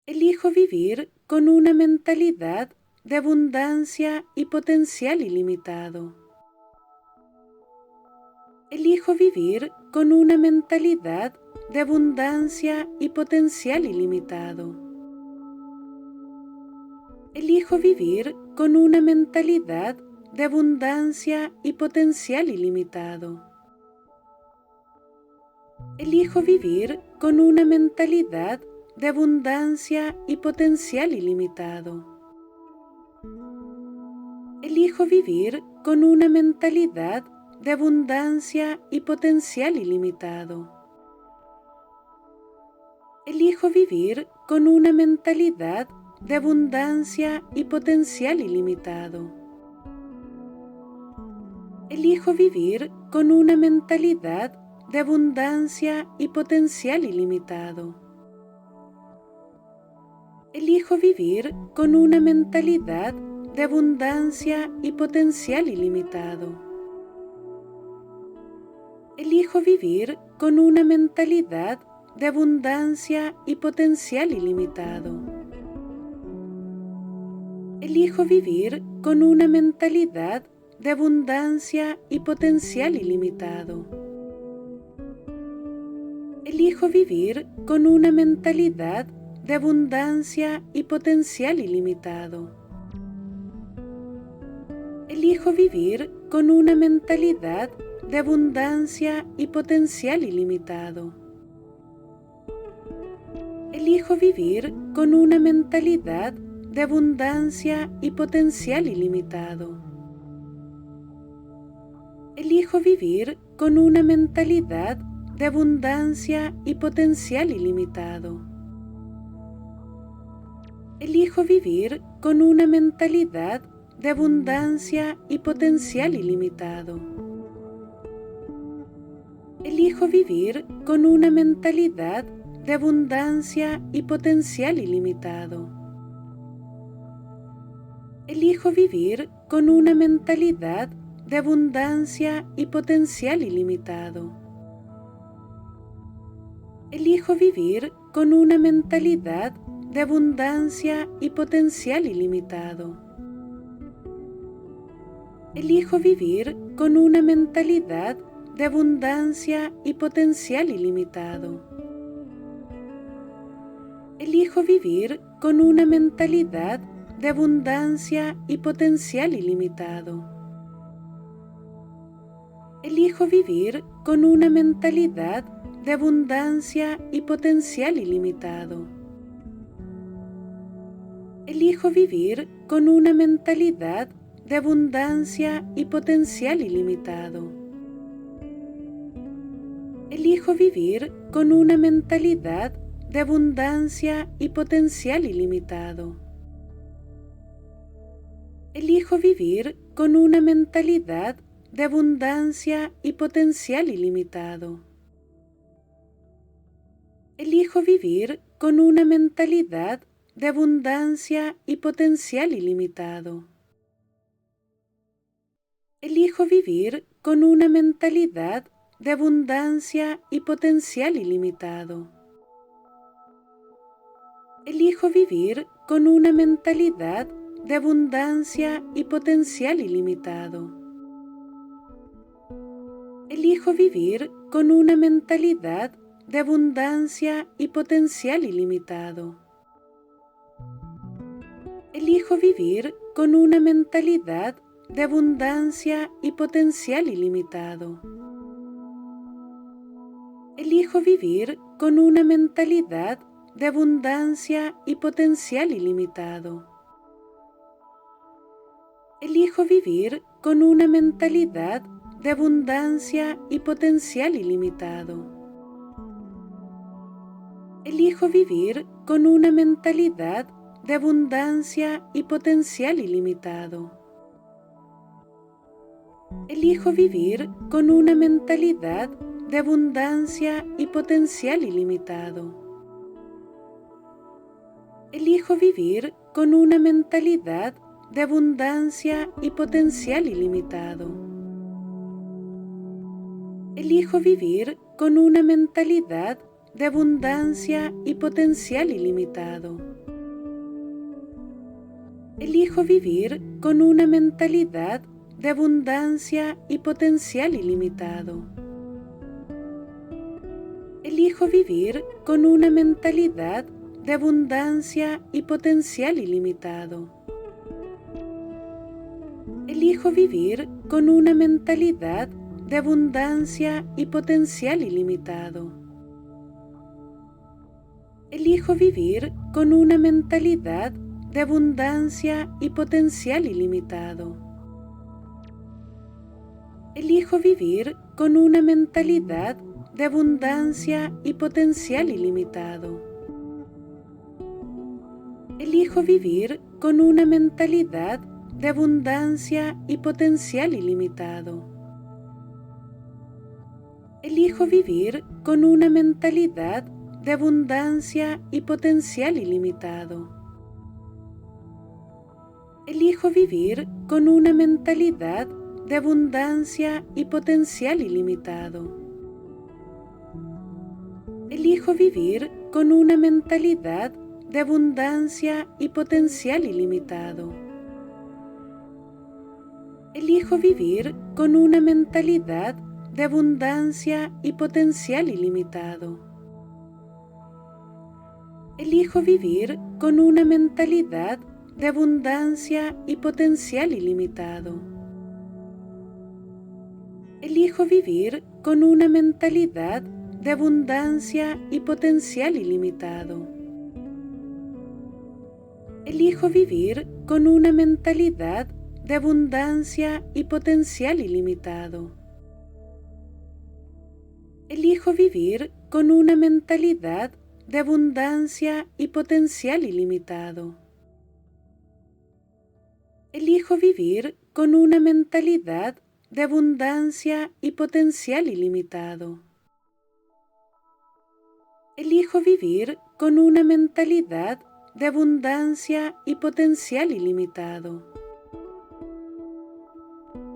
Elijo vivir con una mentalidad de abundancia y potencial ilimitado. Elijo vivir con una mentalidad de abundancia y potencial ilimitado. Elijo vivir con una mentalidad de abundancia y potencial ilimitado. Elijo vivir con una mentalidad de abundancia y potencial ilimitado. Elijo vivir con una mentalidad de abundancia y potencial ilimitado. Elijo vivir con una mentalidad de abundancia y potencial ilimitado. Elijo vivir con una mentalidad de abundancia y potencial ilimitado. Elijo vivir con una mentalidad de abundancia y potencial ilimitado. Elijo vivir con una mentalidad de abundancia y potencial ilimitado. Elijo vivir con una mentalidad de abundancia y potencial ilimitado. Elijo vivir con una mentalidad de abundancia y potencial ilimitado. Elijo vivir con una mentalidad de abundancia y potencial ilimitado. Elijo vivir con una mentalidad de abundancia y potencial ilimitado. Elijo vivir con una mentalidad de abundancia y potencial ilimitado. Elijo vivir con una mentalidad de abundancia y potencial ilimitado. Elijo vivir con una mentalidad de abundancia y potencial ilimitado. Elijo vivir con una mentalidad de abundancia y potencial ilimitado. Elijo vivir con una mentalidad de abundancia y potencial ilimitado. Elijo vivir con una mentalidad de abundancia y potencial ilimitado. Elijo vivir con una mentalidad de abundancia y potencial ilimitado. Elijo vivir con una mentalidad de abundancia y potencial ilimitado. Elijo vivir con una mentalidad de abundancia y potencial ilimitado. Elijo vivir con una mentalidad de abundancia y potencial ilimitado. Elijo vivir con una mentalidad de abundancia y potencial ilimitado. Elijo vivir con una mentalidad de abundancia y potencial ilimitado. Elijo vivir con una mentalidad de abundancia y potencial ilimitado. Elijo vivir con una mentalidad de abundancia y potencial ilimitado. Elijo vivir con una mentalidad de abundancia y potencial ilimitado. Elijo vivir con una mentalidad de abundancia y potencial ilimitado. Elijo vivir con una mentalidad de abundancia y potencial ilimitado. Elijo vivir con una mentalidad de abundancia y potencial ilimitado. Elijo vivir con una mentalidad de abundancia y potencial ilimitado. Elijo vivir con una mentalidad de abundancia y potencial ilimitado. Elijo vivir con una mentalidad de abundancia y potencial ilimitado. Elijo vivir con una mentalidad de abundancia y potencial ilimitado. Elijo vivir con una mentalidad de abundancia y potencial ilimitado. Elijo vivir con una mentalidad de abundancia y potencial ilimitado. Elijo vivir con una mentalidad de abundancia y potencial ilimitado. Elijo vivir con una mentalidad de abundancia y potencial ilimitado. Elijo vivir con una mentalidad de abundancia y potencial ilimitado. Elijo vivir con una mentalidad de abundancia y potencial ilimitado. Elijo vivir con una mentalidad de abundancia y potencial ilimitado. Elijo vivir con una mentalidad de abundancia y potencial ilimitado. Elijo vivir con una mentalidad de abundancia y potencial ilimitado. Elijo vivir con una mentalidad de abundancia y potencial ilimitado. Elijo vivir con una mentalidad de abundancia y potencial ilimitado. Elijo vivir con una mentalidad de abundancia y potencial ilimitado. Elijo vivir con una mentalidad de abundancia y potencial ilimitado. Elijo vivir con una mentalidad de abundancia y potencial ilimitado. Elijo vivir con una mentalidad de abundancia y potencial ilimitado. Elijo vivir con una mentalidad de abundancia y potencial ilimitado.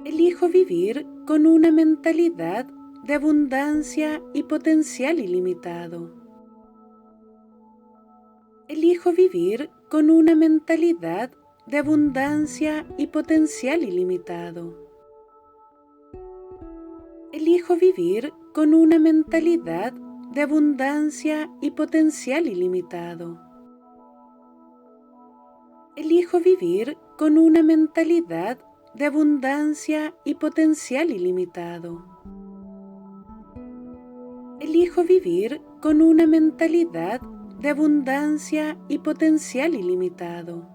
Elijo vivir con una mentalidad de abundancia y potencial ilimitado. Elijo vivir con una mentalidad de abundancia y potencial ilimitado. Elijo vivir con una mentalidad de abundancia y potencial ilimitado. Elijo vivir con una mentalidad de abundancia y potencial ilimitado. Elijo vivir con una mentalidad de abundancia y potencial ilimitado.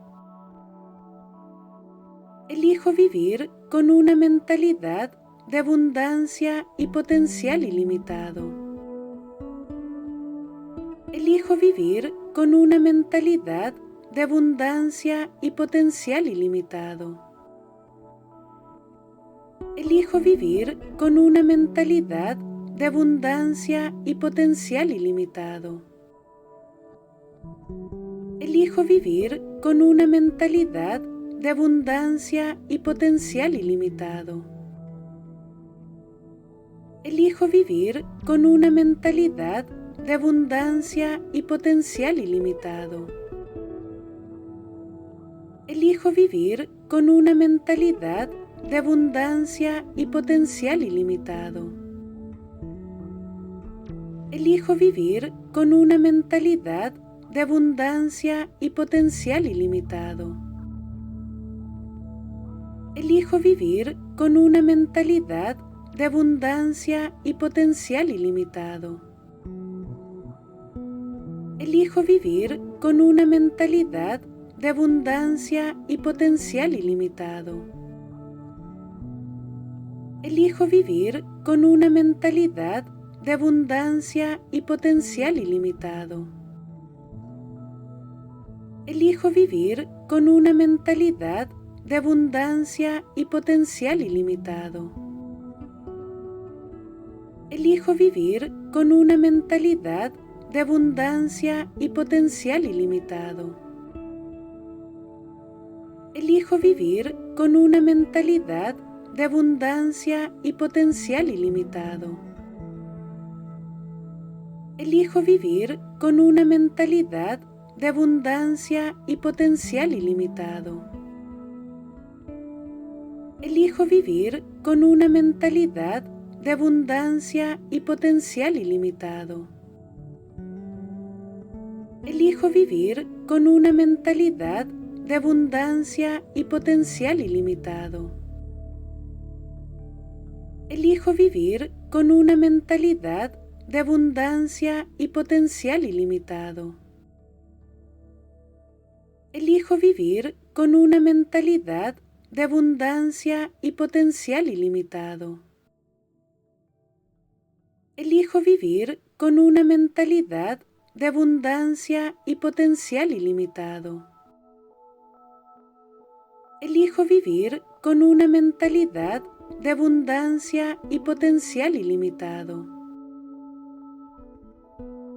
Elijo vivir con una mentalidad de abundancia y potencial ilimitado. Elijo vivir con una mentalidad de abundancia y potencial ilimitado. Elijo vivir con una mentalidad de abundancia y potencial ilimitado. Elijo vivir con una mentalidad de abundancia y potencial ilimitado. Elijo vivir con una mentalidad de abundancia y potencial ilimitado. Elijo vivir con una mentalidad de abundancia y potencial ilimitado. Elijo vivir con una mentalidad de abundancia y potencial ilimitado. Elijo vivir con una mentalidad de abundancia y potencial ilimitado. Elijo vivir con una mentalidad de abundancia y potencial ilimitado. Elijo vivir con una mentalidad de abundancia y potencial ilimitado. Elijo vivir con una mentalidad de abundancia y potencial ilimitado. Elijo vivir con una mentalidad de abundancia y potencial ilimitado. Elijo vivir con una mentalidad de abundancia y potencial ilimitado. Elijo vivir con una mentalidad de abundancia y potencial ilimitado. Elijo vivir con una mentalidad de abundancia y potencial ilimitado. Elijo vivir con una mentalidad de abundancia y potencial ilimitado. Elijo vivir con una mentalidad de abundancia y potencial ilimitado. Elijo vivir con una mentalidad de abundancia y potencial ilimitado. Elijo vivir con una mentalidad de abundancia y potencial ilimitado. Elijo vivir con una mentalidad de abundancia y potencial ilimitado.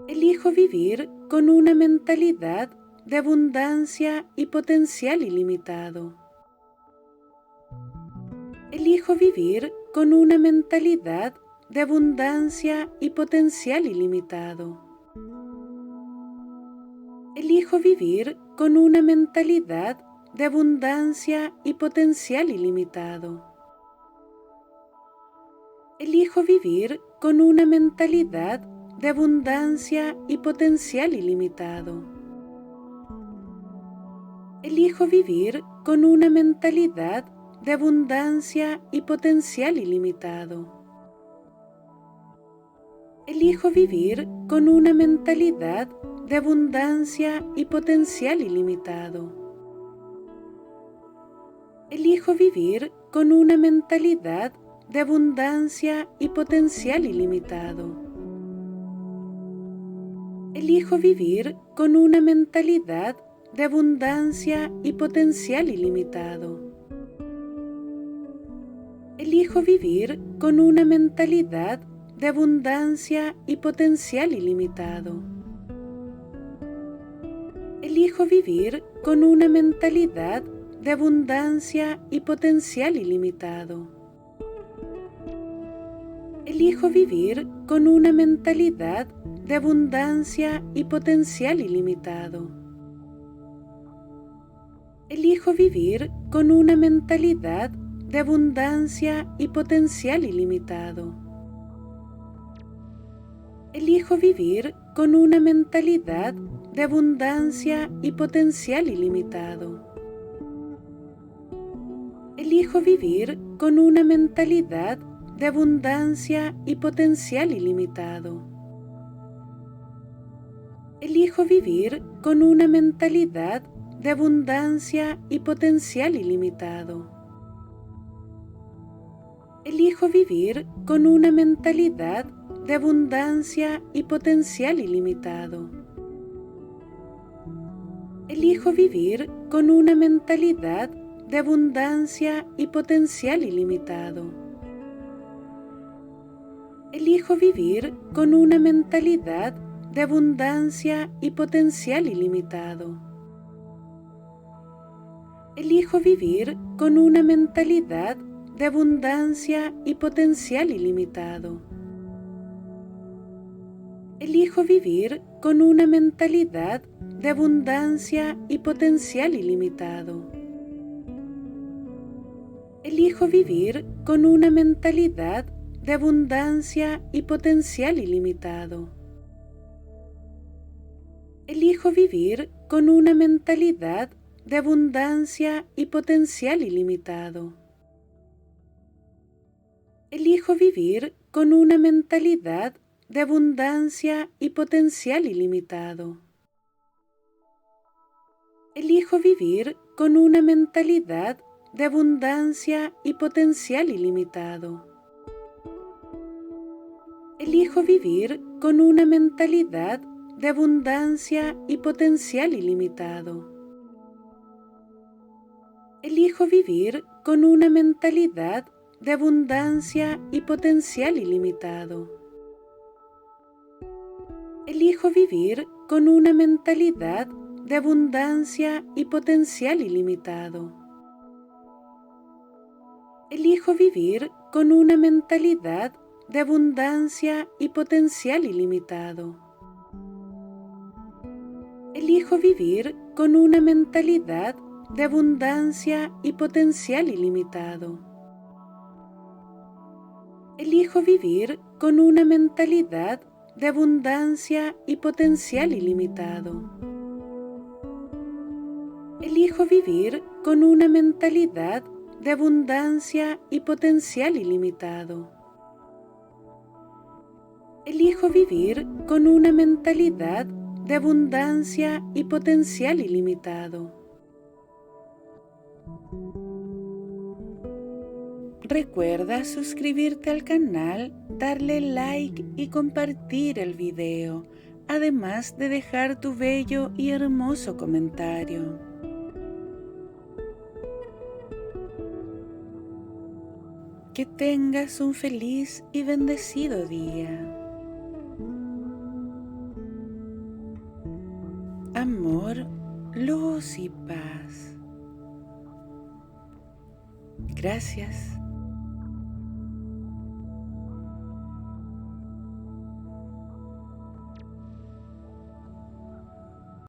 Elijo vivir con una mentalidad de abundancia y potencial ilimitado. Elijo vivir con una mentalidad de abundancia y potencial ilimitado. Elijo vivir con una mentalidad de abundancia y potencial ilimitado. Elijo vivir con una mentalidad de abundancia y potencial ilimitado. Elijo vivir con una mentalidad de abundancia y potencial ilimitado. Elijo vivir con una mentalidad de abundancia y potencial ilimitado. Elijo vivir con una mentalidad de abundancia y potencial ilimitado. Elijo vivir con una mentalidad de abundancia y potencial ilimitado. Elijo vivir con una mentalidad de abundancia y potencial ilimitado. Elijo vivir con una mentalidad de abundancia y potencial ilimitado. Elijo vivir con una mentalidad de abundancia y potencial ilimitado. Elijo vivir con una mentalidad de abundancia y potencial ilimitado. Elijo vivir con una mentalidad de abundancia y potencial ilimitado. Elijo vivir con una mentalidad de abundancia y potencial ilimitado. Elijo vivir con una mentalidad de abundancia y potencial ilimitado. Elijo vivir con una mentalidad de abundancia y potencial ilimitado. Elijo vivir con una mentalidad de abundancia y potencial ilimitado. Elijo vivir con una mentalidad de abundancia y potencial ilimitado. Elijo vivir con una mentalidad de abundancia y potencial ilimitado. Elijo vivir con una mentalidad de abundancia y potencial ilimitado. Elijo vivir con una mentalidad de abundancia y potencial ilimitado. Elijo vivir con una mentalidad de abundancia y potencial ilimitado. Elijo vivir con una mentalidad de abundancia y potencial ilimitado. Elijo vivir con una mentalidad de abundancia y potencial ilimitado. Elijo vivir con una mentalidad de abundancia y potencial ilimitado. Elijo vivir con una mentalidad de abundancia y potencial ilimitado. Elijo vivir con una mentalidad de abundancia y potencial ilimitado. Elijo vivir con una mentalidad de abundancia y potencial ilimitado. Elijo vivir con una mentalidad de abundancia y potencial ilimitado. Elijo vivir con una mentalidad de abundancia y potencial ilimitado. Elijo vivir con una mentalidad de abundancia y potencial ilimitado. Elijo vivir con una mentalidad de abundancia y potencial ilimitado. Recuerda suscribirte al canal, darle like y compartir el video, además de dejar tu bello y hermoso comentario. Que tengas un feliz y bendecido día. Amor, luz y paz. Gracias.